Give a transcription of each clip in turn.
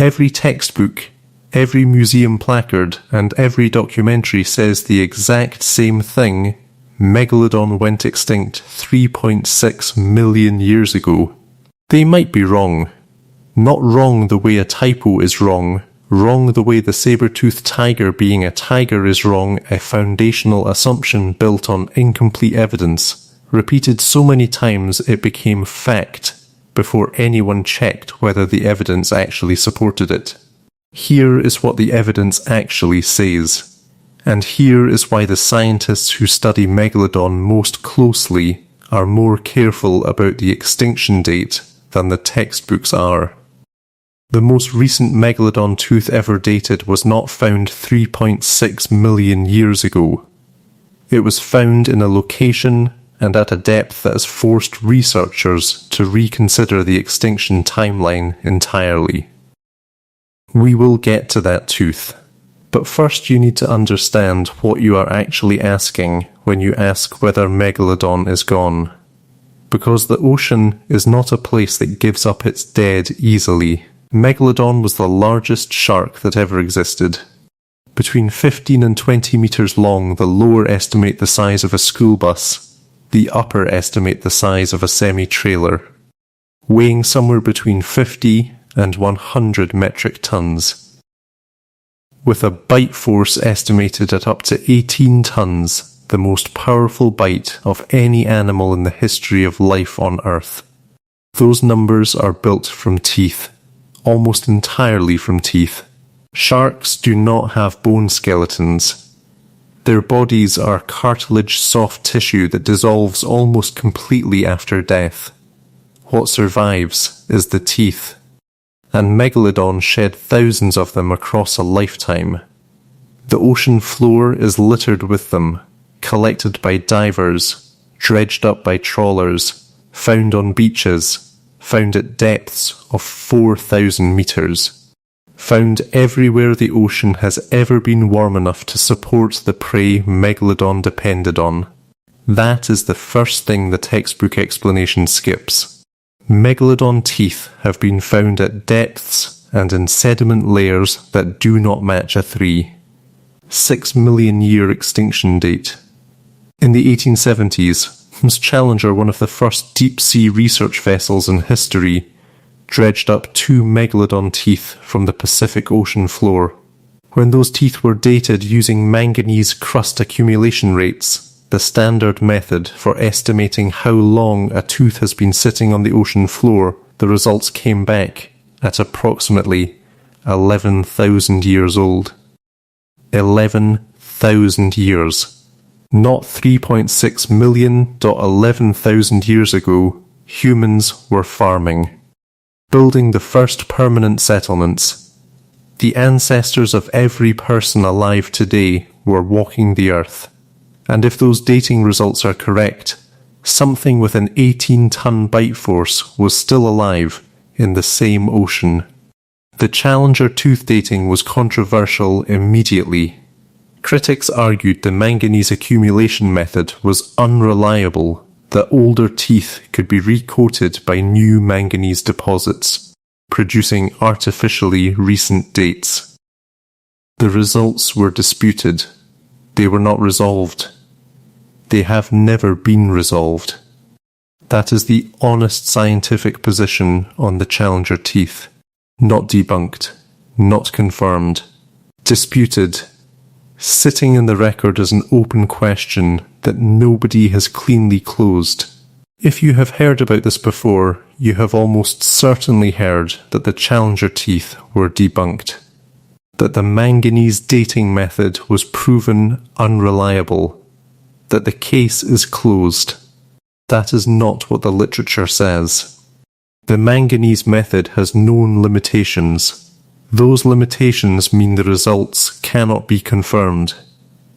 Every textbook, every museum placard, and every documentary says the exact same thing. Megalodon went extinct 3.6 million years ago. They might be wrong. Not wrong the way a typo is wrong. Wrong the way the saber-toothed tiger being a tiger is wrong, a foundational assumption built on incomplete evidence, repeated so many times it became fact before anyone checked whether the evidence actually supported it. Here is what the evidence actually says, and here is why the scientists who study Megalodon most closely are more careful about the extinction date than the textbooks are. The most recent Megalodon tooth ever dated was not found 3.6 million years ago. It was found in a location and at a depth that has forced researchers to reconsider the extinction timeline entirely. We will get to that tooth, but first you need to understand what you are actually asking when you ask whether Megalodon is gone. Because the ocean is not a place that gives up its dead easily. Megalodon was the largest shark that ever existed. Between 15 and 20 meters long, the lower estimate the size of a school bus, the upper estimate the size of a semi-trailer, weighing somewhere between 50 and 100 metric tons. With a bite force estimated at up to 18 tons, the most powerful bite of any animal in the history of life on Earth. Those numbers are built from teeth. Almost entirely from teeth. Sharks do not have bone skeletons. Their bodies are cartilage soft tissue that dissolves almost completely after death. What survives is the teeth. And Megalodon shed thousands of them across a lifetime. The ocean floor is littered with them, collected by divers, dredged up by trawlers, found on beaches, found at depths of 4,000 meters, found everywhere the ocean has ever been warm enough to support the prey Megalodon depended on. That is the first thing the textbook explanation skips. Megalodon teeth have been found at depths and in sediment layers that do not match a 3.6 million year extinction date. In the 1870s, Challenger, one of the first deep-sea research vessels in history, dredged up 2 Megalodon teeth from the Pacific Ocean floor. When those teeth were dated using manganese crust accumulation rates, the standard method for estimating how long a tooth has been sitting on the ocean floor, the results came back at approximately 11,000 years old. 11,000 years. Not 3.6 million. 11,000 years ago, humans were farming, building the first permanent settlements. The ancestors of every person alive today were walking the earth. And if those dating results are correct, something with an 18-ton bite force was still alive in the same ocean. The Challenger tooth dating was controversial immediately. Critics argued the manganese accumulation method was unreliable, that older teeth could be recoated by new manganese deposits, producing artificially recent dates. The results were disputed. They were not resolved. They have never been resolved. That is the honest scientific position on the Challenger teeth. Not debunked, not confirmed, disputed, sitting in the record as an open question that nobody has cleanly closed. If you have heard about this before, you have almost certainly heard that the Challenger teeth were debunked, that the manganese dating method was proven unreliable, that the case is closed. That is not what the literature says. The manganese method has known limitations. Those limitations mean the results cannot be confirmed.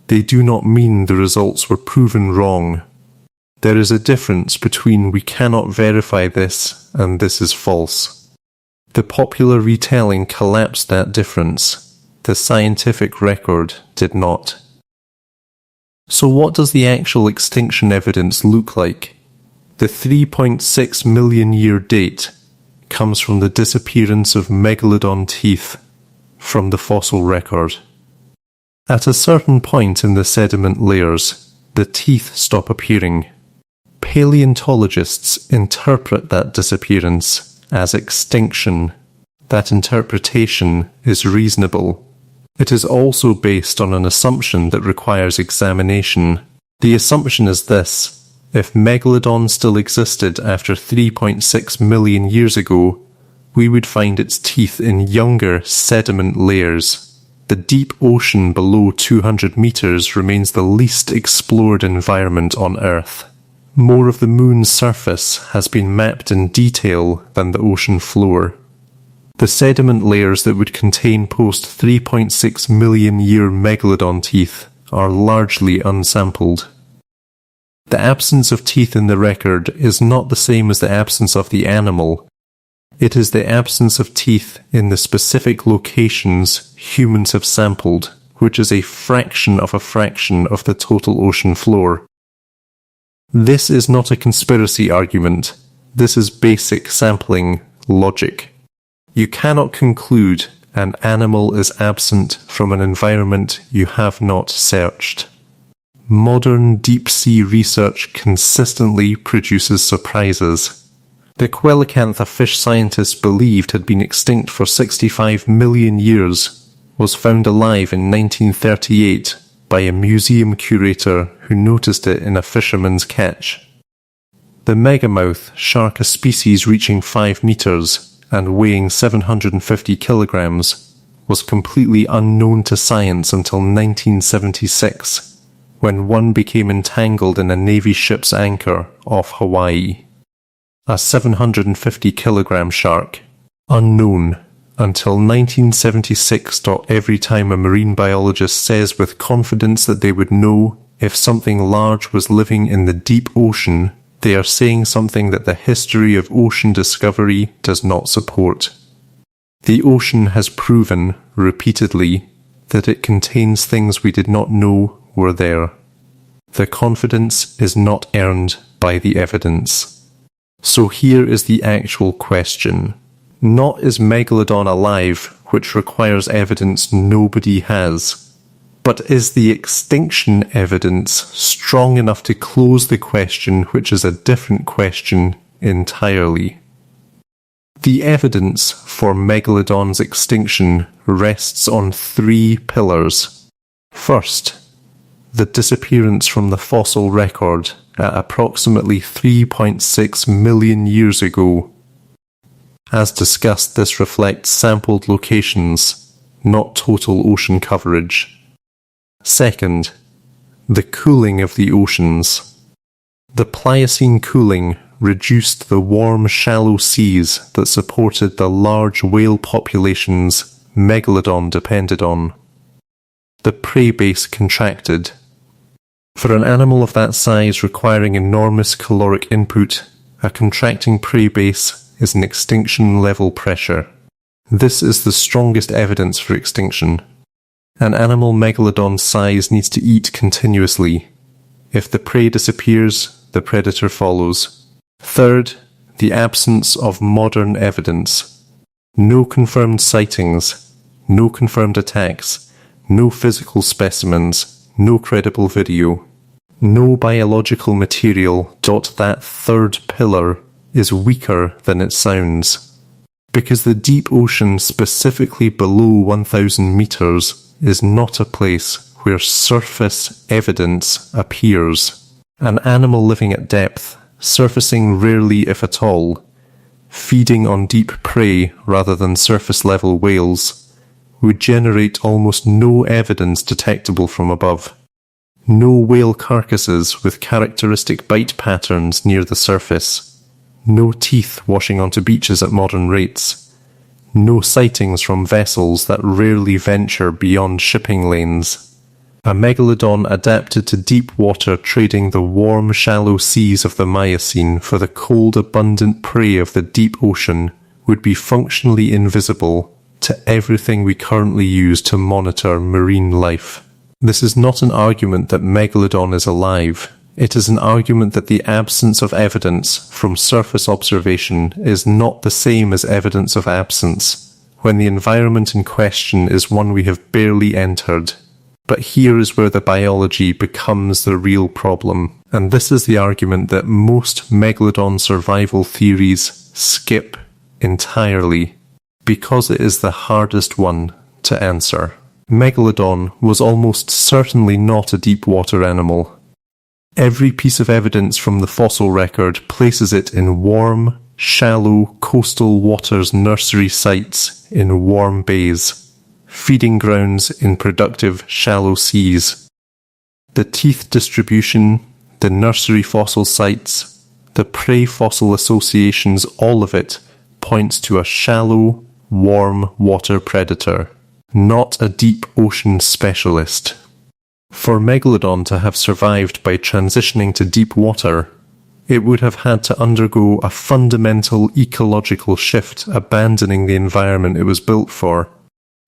They do not mean the results were proven wrong. There is a difference between we cannot verify this and this is false. The popular retelling collapsed that difference. The scientific record did not. So what does the actual extinction evidence look like? The 3.6 million year date comes from the disappearance of Megalodon teeth from the fossil record. At a certain point in the sediment layers, the teeth stop appearing. Paleontologists interpret that disappearance as extinction. That interpretation is reasonable. It is also based on an assumption that requires examination. The assumption is this: if Megalodon still existed after 3.6 million years ago, we would find its teeth in younger sediment layers. The deep ocean below 200 meters remains the least explored environment on Earth. More of the moon's surface has been mapped in detail than the ocean floor. The sediment layers that would contain post 3.6 million year Megalodon teeth are largely unsampled. The absence of teeth in the record is not the same as the absence of the animal. It is the absence of teeth in the specific locations humans have sampled, which is a fraction of the total ocean floor. This is not a conspiracy argument. This is basic sampling logic. You cannot conclude an animal is absent from an environment you have not searched. Modern deep-sea research consistently produces surprises. The coelacanth fish scientists believed had been extinct for 65 million years was found alive in 1938 by a museum curator who noticed it in a fisherman's catch. The megamouth shark, a species reaching 5 meters and weighing 750 kilograms, was completely unknown to science until 1976, when one became entangled in a Navy ship's anchor off Hawaii. A 750 kilogram shark, unknown until 1976. Every time a marine biologist says with confidence that they would know if something large was living in the deep ocean, they are saying something that the history of ocean discovery does not support. The ocean has proven, repeatedly, that it contains things we did not know were there. The confidence is not earned by the evidence. So here is the actual question. Not is Megalodon alive, which requires evidence nobody has, but is the extinction evidence strong enough to close the question, which is a different question entirely? The evidence for Megalodon's extinction rests on 3 pillars. First, the disappearance from the fossil record at approximately 3.6 million years ago. As discussed, this reflects sampled locations, not total ocean coverage. Second, the cooling of the oceans. The Pliocene cooling reduced the warm, shallow seas that supported the large whale populations Megalodon depended on. The prey base contracted. For an animal of that size requiring enormous caloric input, a contracting prey base is an extinction-level pressure. This is the strongest evidence for extinction. An animal Megalodon's size needs to eat continuously. If the prey disappears, the predator follows. Third, the absence of modern evidence. No confirmed sightings, no confirmed attacks, no physical specimens, no credible video, no biological material. That third pillar is weaker than it sounds. Because the deep ocean, specifically below 1,000 meters, is not a place where surface evidence appears. An animal living at depth, surfacing rarely if at all, feeding on deep prey rather than surface-level whales, would generate almost no evidence detectable from above. No whale carcasses with characteristic bite patterns near the surface. No teeth washing onto beaches at modern rates. No sightings from vessels that rarely venture beyond shipping lanes. A Megalodon adapted to deep water, trading the warm, shallow seas of the Miocene for the cold, abundant prey of the deep ocean, would be functionally invisible to everything we currently use to monitor marine life. This is not an argument that Megalodon is alive. It is an argument that the absence of evidence from surface observation is not the same as evidence of absence, when the environment in question is one we have barely entered. But here is where the biology becomes the real problem, and this is the argument that most Megalodon survival theories skip entirely, because it is the hardest one to answer. Megalodon was almost certainly not a deep water animal. Every piece of evidence from the fossil record places it in warm, shallow coastal waters nursery sites in warm bays, feeding grounds in productive shallow seas. The teeth distribution, the nursery fossil sites, the prey fossil associations, all of it points to a shallow, warm water predator, not a deep ocean specialist. For Megalodon to have survived by transitioning to deep water, it would have had to undergo a fundamental ecological shift, abandoning the environment it was built for,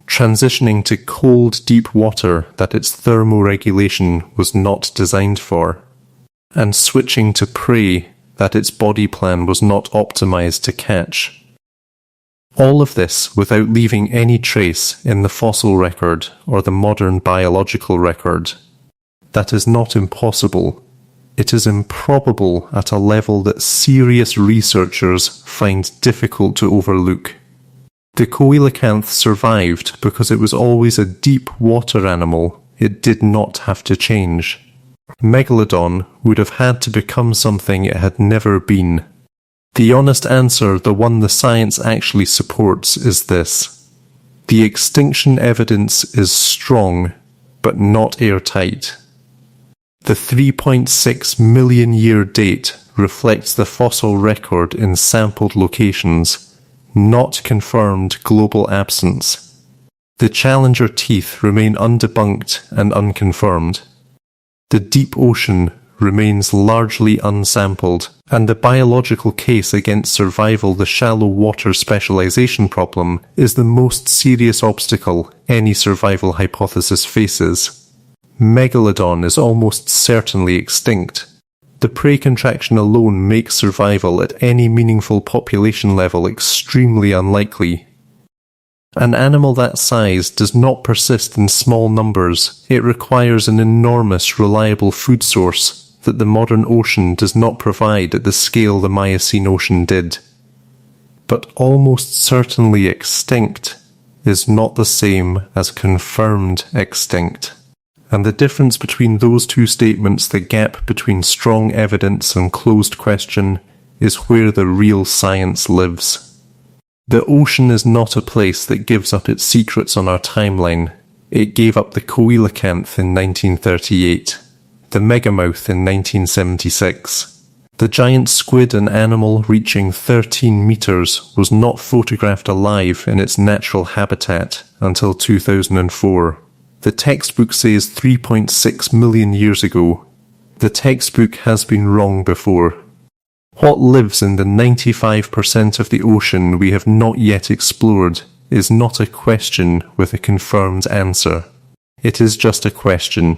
transitioning to cold, deep water that its thermoregulation was not designed for, and switching to prey that its body plan was not optimized to catch. All of this without leaving any trace in the fossil record or the modern biological record. That is not impossible. It is improbable at a level that serious researchers find difficult to overlook. The coelacanth survived because it was always a deep water animal. It did not have to change. Megalodon would have had to become something it had never been. The honest answer, the one the science actually supports, is this. The extinction evidence is strong, but not airtight. The 3.6 million year date reflects the fossil record in sampled locations, not confirmed global absence. The Challenger teeth remain undebunked and unconfirmed. The deep ocean remains largely unsampled, and the biological case against survival, the shallow water specialization problem, is the most serious obstacle any survival hypothesis faces. Megalodon is almost certainly extinct. The prey contraction alone makes survival at any meaningful population level extremely unlikely. An animal that size does not persist in small numbers. It requires an enormous, reliable food source that the modern ocean does not provide at the scale the Miocene ocean did. But almost certainly extinct is not the same as confirmed extinct. And the difference between those two statements, the gap between strong evidence and closed question, is where the real science lives. The ocean is not a place that gives up its secrets on our timeline. It gave up the coelacanth in 1938. The megamouth in 1976. The giant squid, an animal reaching 13 meters, was not photographed alive in its natural habitat until 2004. The textbook says 3.6 million years ago. The textbook has been wrong before. What lives in the 95% of the ocean we have not yet explored is not a question with a confirmed answer. It is just a question.